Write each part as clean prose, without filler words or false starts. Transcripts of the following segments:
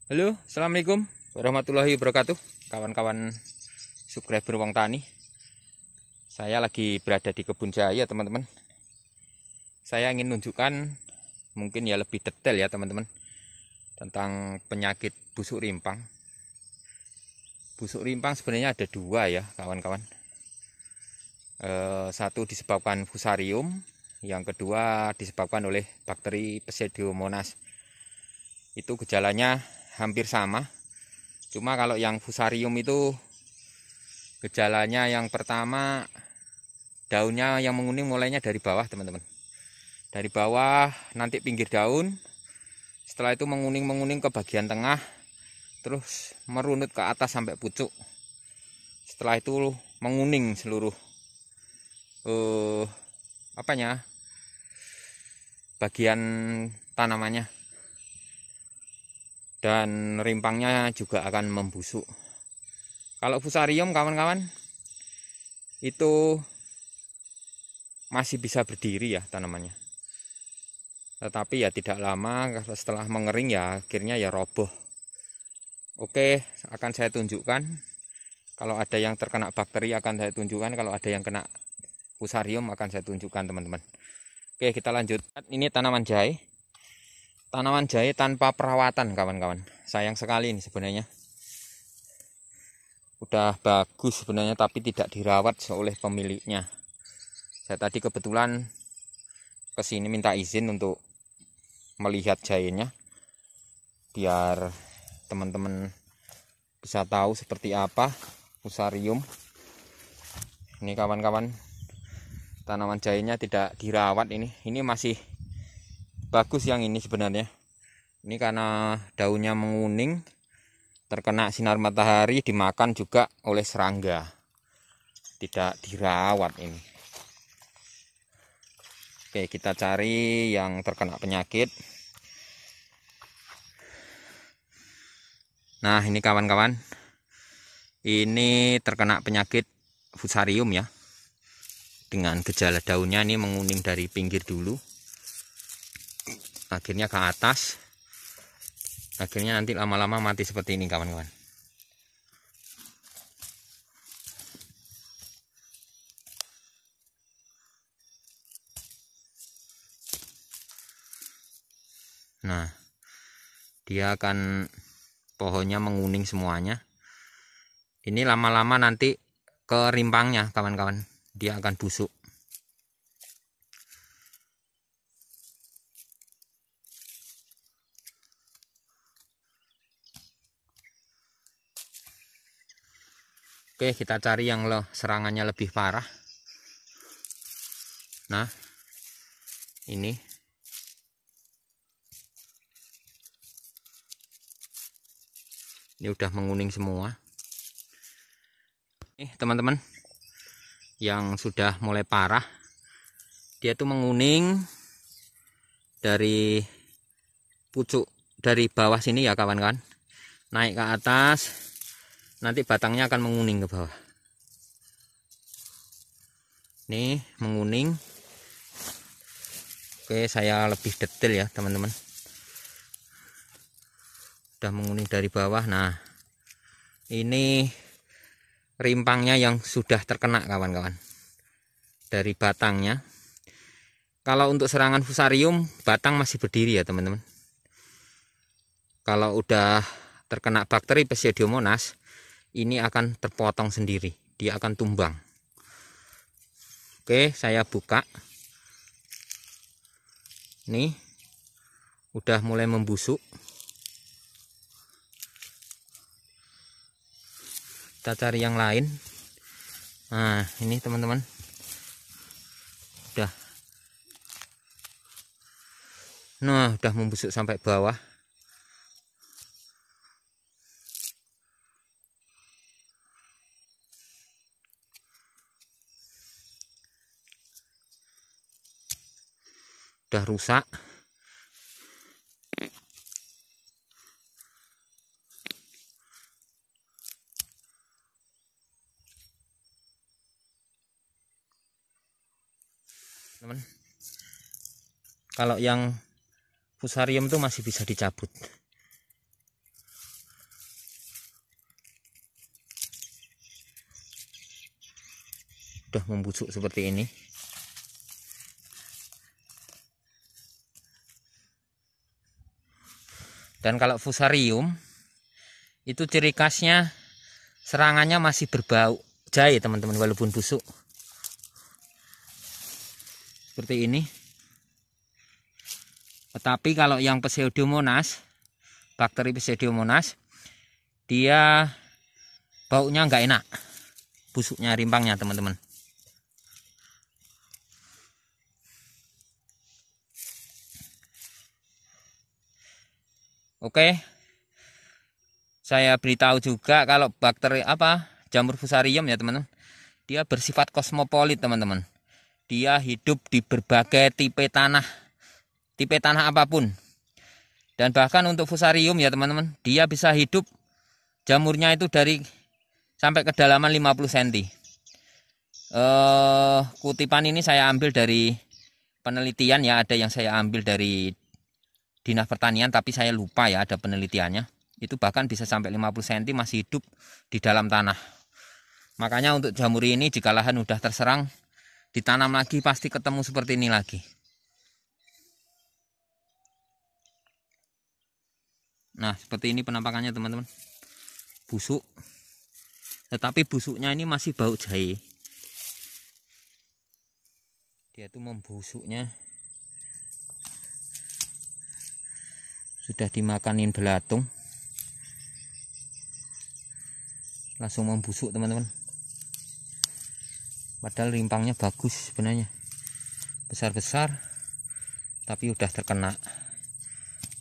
Halo, assalamualaikum warahmatullahi wabarakatuh, kawan-kawan subscriber Wong Tani. Saya lagi berada di kebun jaya, teman-teman. Saya ingin menunjukkan mungkin ya lebih detail ya, teman-teman, tentang penyakit busuk rimpang. Busuk rimpang sebenarnya ada dua ya, kawan-kawan. Satu disebabkan fusarium, yang kedua disebabkan oleh bakteri Pseudomonas. Itu gejalanya hampir sama. Cuma kalau yang fusarium itu gejalanya yang pertama, daunnya yang menguning mulainya dari bawah, teman-teman. Dari bawah nanti pinggir daun. Setelah itu menguning-menguning ke bagian tengah, terus merunut ke atas sampai pucuk. Setelah itu menguning seluruh bagian tanamannya. Dan rimpangnya juga akan membusuk. Kalau fusarium, kawan-kawan, itu masih bisa berdiri ya tanamannya. Tetapi ya tidak lama setelah mengering ya akhirnya ya roboh. Oke, akan saya tunjukkan. Kalau ada yang terkena bakteri akan saya tunjukkan. Kalau ada yang kena fusarium akan saya tunjukkan, teman-teman. Oke, kita lanjut. Ini tanaman jahe. Tanaman jahe tanpa perawatan, kawan-kawan. Sayang sekali ini sebenarnya. Udah bagus sebenarnya tapi tidak dirawat oleh pemiliknya. Saya tadi kebetulan kesini minta izin untuk melihat jahenya, biar teman-teman bisa tahu seperti apa fusarium. Ini kawan-kawan, tanaman jahenya tidak dirawat ini. Ini masih bagus yang ini sebenarnya. Ini karena daunnya menguning, terkena sinar matahari, dimakan juga oleh serangga. Tidak dirawat ini. Oke, kita cari yang terkena penyakit. Nah, ini kawan-kawan. Ini terkena penyakit fusarium ya. Dengan gejala daunnya ini menguning dari pinggir dulu. Akhirnya ke atas. Akhirnya nanti lama-lama mati seperti ini, kawan-kawan. Nah, dia akan, pohonnya menguning semuanya. Ini lama-lama nanti ke rimpangnya, kawan-kawan. Dia akan busuk. Oke, kita cari yang serangannya lebih parah. Nah, ini udah menguning semua. Teman-teman, yang sudah mulai parah, dia tuh menguning dari pucuk, dari bawah sini ya kawan-kawan, naik ke atas. Nanti batangnya akan menguning ke bawah. Nih, menguning. Oke, saya lebih detail ya, teman-teman. Udah menguning dari bawah. Nah, ini rimpangnya yang sudah terkena, kawan-kawan. Dari batangnya. Kalau untuk serangan fusarium, batang masih berdiri ya, teman-teman. Kalau udah terkena bakteri Pseudomonas, ini akan terpotong sendiri, dia akan tumbang. Oke, saya buka. Nih, udah mulai membusuk. Kita cari yang lain. Nah, ini teman-teman, udah membusuk sampai bawah. Udah rusak. Teman, kalau yang fusarium tuh masih bisa dicabut. Sudah membusuk seperti ini. Dan kalau fusarium itu ciri khasnya serangannya masih berbau jahe teman-teman, walaupun busuk. Seperti ini. Tetapi kalau yang Pseudomonas, bakteri Pseudomonas, dia baunya nggak enak. Busuknya, rimpangnya teman-teman. Oke. Saya beritahu juga kalau bakteri jamur fusarium ya teman-teman, dia bersifat kosmopolit teman-teman. Dia hidup di berbagai tipe tanah apapun. Dan bahkan untuk fusarium ya teman-teman, dia bisa hidup jamurnya itu dari sampai kedalaman 50 cm. Kutipan ini saya ambil dari penelitian ya, ada yang saya ambil dari Dinas Pertanian, tapi saya lupa ya ada penelitiannya. Itu bahkan bisa sampai 50 cm masih hidup di dalam tanah. Makanya untuk jamur ini jika lahan udah terserang, ditanam lagi pasti ketemu seperti ini lagi. Nah, seperti ini penampakannya teman-teman. Busuk. Tetapi busuknya ini masih bau jahe. Dia itu membusuknya. Sudah dimakanin belatung, langsung membusuk teman-teman. Padahal rimpangnya bagus sebenarnya, besar-besar, tapi udah terkena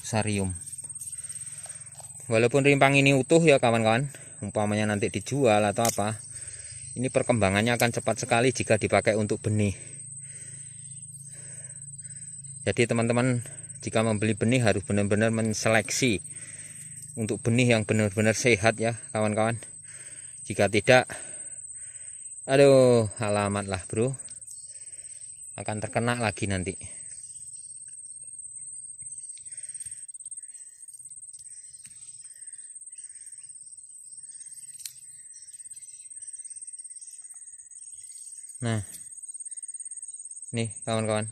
fusarium. Walaupun rimpang ini utuh ya kawan-kawan, umpamanya nanti dijual atau apa, ini perkembangannya akan cepat sekali jika dipakai untuk benih. Jadi teman-teman, jika membeli benih harus benar-benar menseleksi untuk benih yang benar-benar sehat ya kawan-kawan. Jika tidak, aduh, alamat lah bro, akan terkena lagi nanti. Nah, nih kawan-kawan.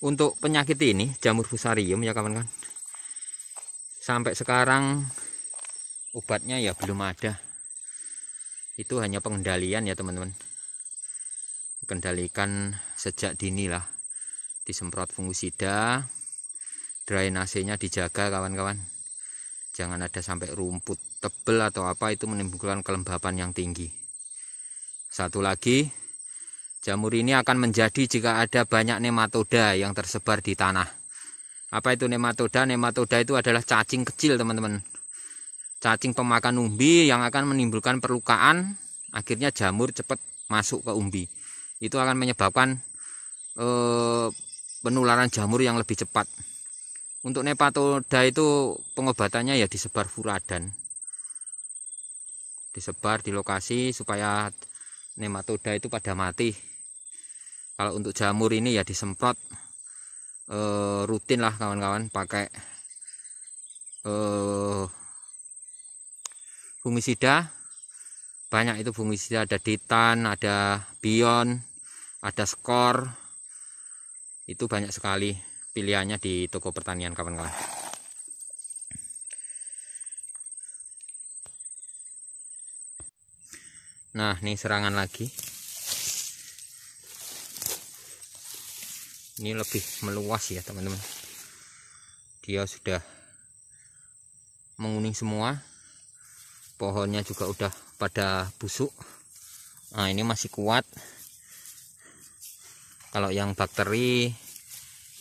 Untuk penyakit ini, jamur fusarium ya kawan-kawan, sampai sekarang obatnya ya belum ada. Itu hanya pengendalian ya teman-teman. Kendalikan sejak dini lah. Disemprot fungisida, drainasenya dijaga kawan-kawan. Jangan ada sampai rumput tebel atau apa, itu menimbulkan kelembapan yang tinggi. Satu lagi, jamur ini akan menjadi jika ada banyak nematoda yang tersebar di tanah. Apa itu nematoda? Nematoda itu adalah cacing kecil teman-teman. Cacing pemakan umbi yang akan menimbulkan perlukaan, akhirnya jamur cepat masuk ke umbi. Itu akan menyebabkan penularan jamur yang lebih cepat. Untuk nematoda itu pengobatannya ya disebar furadan. Disebar di lokasi supaya nematoda itu pada mati. Kalau untuk jamur ini ya disemprot rutin lah kawan-kawan, pakai fungisida. Banyak itu fungisida, ada Ditan, ada Bion, ada Skor. Itu banyak sekali pilihannya di toko pertanian kawan-kawan. Nah, ini serangan lagi. Ini lebih meluas ya teman-teman. Dia sudah menguning semua. Pohonnya juga udah pada busuk. Nah, ini masih kuat. Kalau yang bakteri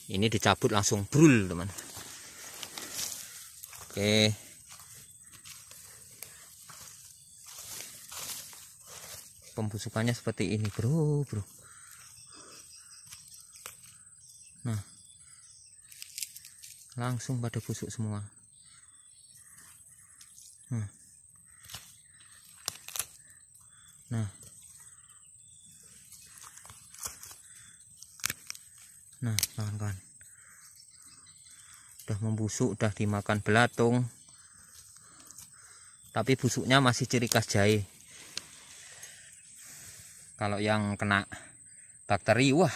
ini dicabut langsung brul teman. Oke. Pembusukannya seperti ini bro. Nah, langsung pada busuk semua. Nah, kawan-kawan, Udah membusuk, udah dimakan belatung. Tapi busuknya masih ciri khas jahe. Kalau yang kena bakteri, wah,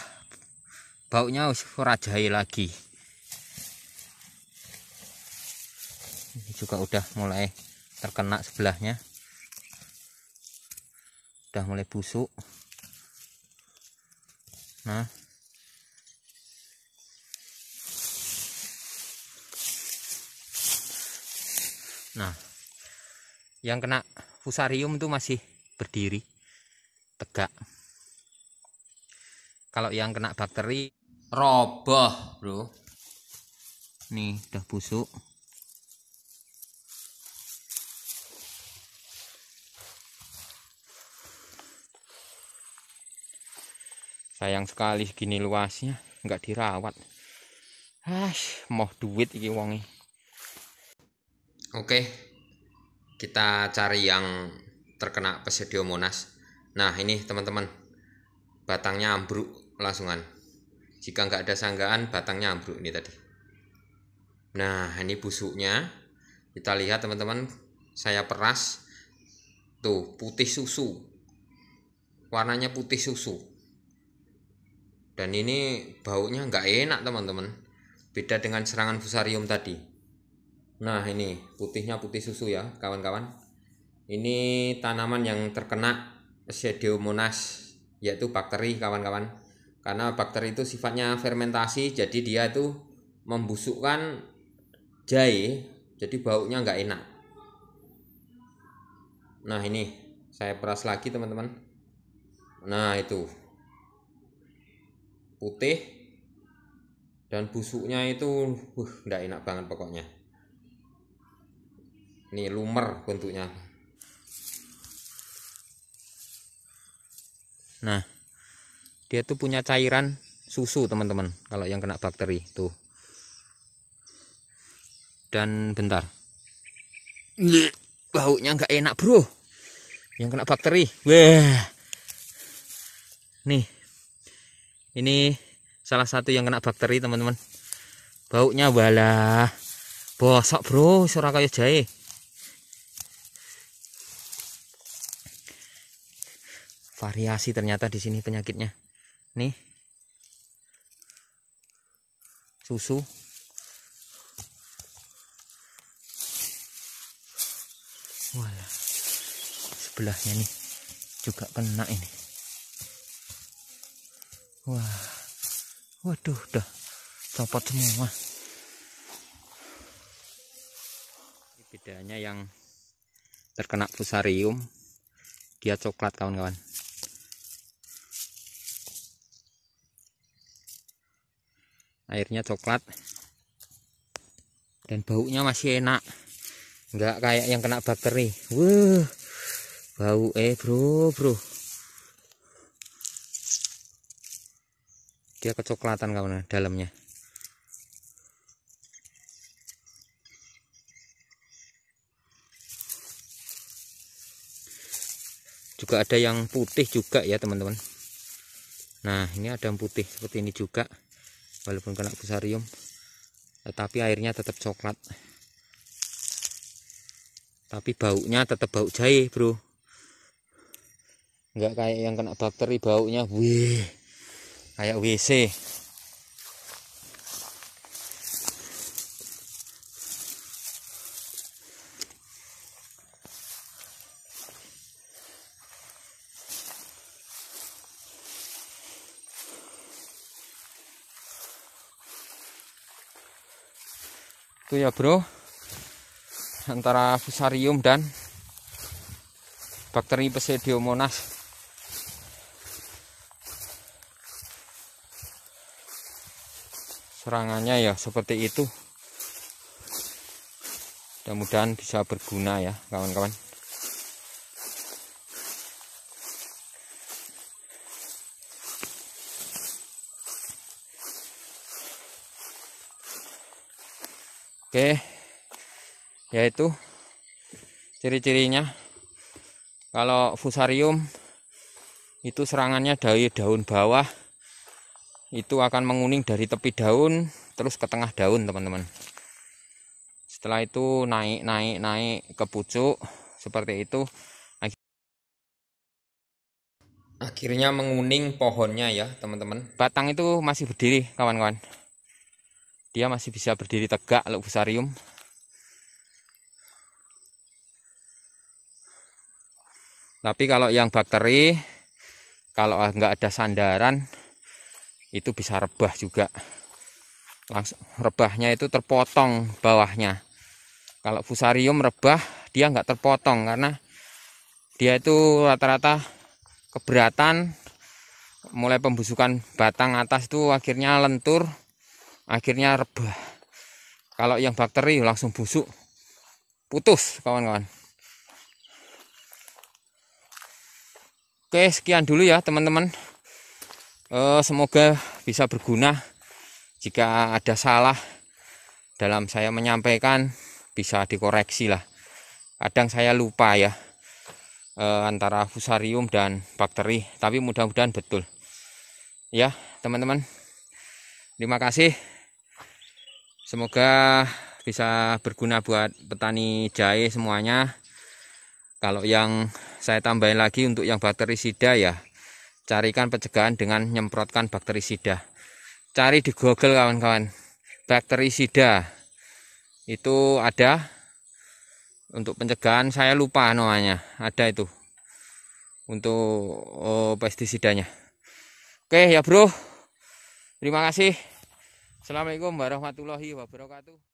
baunya ora jahe lagi. Ini juga udah mulai terkena sebelahnya. Udah mulai busuk. Nah, yang kena fusarium itu masih berdiri tegak. Kalau yang kena bakteri roboh, bro. Nih udah busuk. Sayang sekali gini luasnya, nggak dirawat. Mau duit iki wonge. Oke, kita cari yang terkena Pseudiomonas. Nah ini teman-teman, batangnya ambruk langsungan. Jika nggak ada sanggaan, batangnya ambruk ini tadi. Nah ini busuknya, kita lihat teman-teman, saya peras. Tuh putih susu, warnanya putih susu. Dan ini baunya nggak enak teman-teman, beda dengan serangan fusarium tadi. Nah ini putihnya putih susu ya kawan-kawan. Ini tanaman yang terkena Pseudomonas, yaitu bakteri kawan-kawan. Karena bakteri itu sifatnya fermentasi, jadi dia itu membusukkan jahe, jadi baunya nggak enak. Nah ini saya peras lagi teman-teman. Nah itu putih dan busuknya itu nggak enak banget pokoknya. Ini lumer bentuknya. Nah dia tuh punya cairan susu teman-teman kalau yang kena bakteri tuh. Dan bentar, baunya nggak enak bro, yang kena bakteri. Wah, nih ini salah satu yang kena bakteri teman-teman. Baunya walah bosok bro, suara kayak jahe. Variasi ternyata di sini penyakitnya. Nih susu. Walah, sebelahnya nih juga kena ini. Wah, waduh, udah copot semua. Bedanya yang terkena fusarium, dia coklat kawan-kawan. Airnya coklat dan baunya masih enak, nggak kayak yang kena bakteri. Wah, bau bro, dia kecoklatan kawan dalamnya. Juga ada yang putih juga ya teman-teman. Nah ini ada yang putih seperti ini juga, walaupun kena fusarium, tetapi airnya tetap coklat. Tapi baunya tetap bau jahe bro, nggak kayak yang kena bakteri baunya wih kayak WC. Itu ya bro, antara fusarium dan bakteri Pseudomonas. Serangannya ya seperti itu. Mudah-mudahan bisa berguna ya kawan-kawan. Oke, yaitu ciri-cirinya. Kalau fusarium itu serangannya dari daun bawah, itu akan menguning dari tepi daun terus ke tengah daun teman-teman. Setelah itu naik ke pucuk seperti itu. Akhirnya menguning pohonnya ya teman-teman. Batang itu masih berdiri kawan-kawan. Dia masih bisa berdiri tegak kalau fusarium. Tapi kalau yang bakteri, kalau nggak ada sandaran, itu bisa rebah juga. Langsung rebahnya itu terpotong bawahnya. Kalau fusarium rebah, dia nggak terpotong karena dia itu rata-rata keberatan. Mulai pembusukan batang atas itu akhirnya lentur, akhirnya rebah. Kalau yang bakteri langsung busuk, putus kawan-kawan. Oke, sekian dulu ya teman-teman. Semoga bisa berguna. Jika ada salah dalam saya menyampaikan, bisa dikoreksi lah. Kadang saya lupa ya antara fusarium dan bakteri, tapi mudah-mudahan betul. Ya teman-teman, terima kasih. Semoga bisa berguna buat petani jahe semuanya. Kalau yang saya tambahin lagi untuk yang bakterisida ya, carikan pencegahan dengan nyemprotkan bakterisida. Cari di Google kawan-kawan, bakterisida itu ada untuk pencegahan. Saya lupa namanya, ada itu untuk pestisidanya. Oke ya bro, terima kasih. Assalamualaikum warahmatullahi wabarakatuh.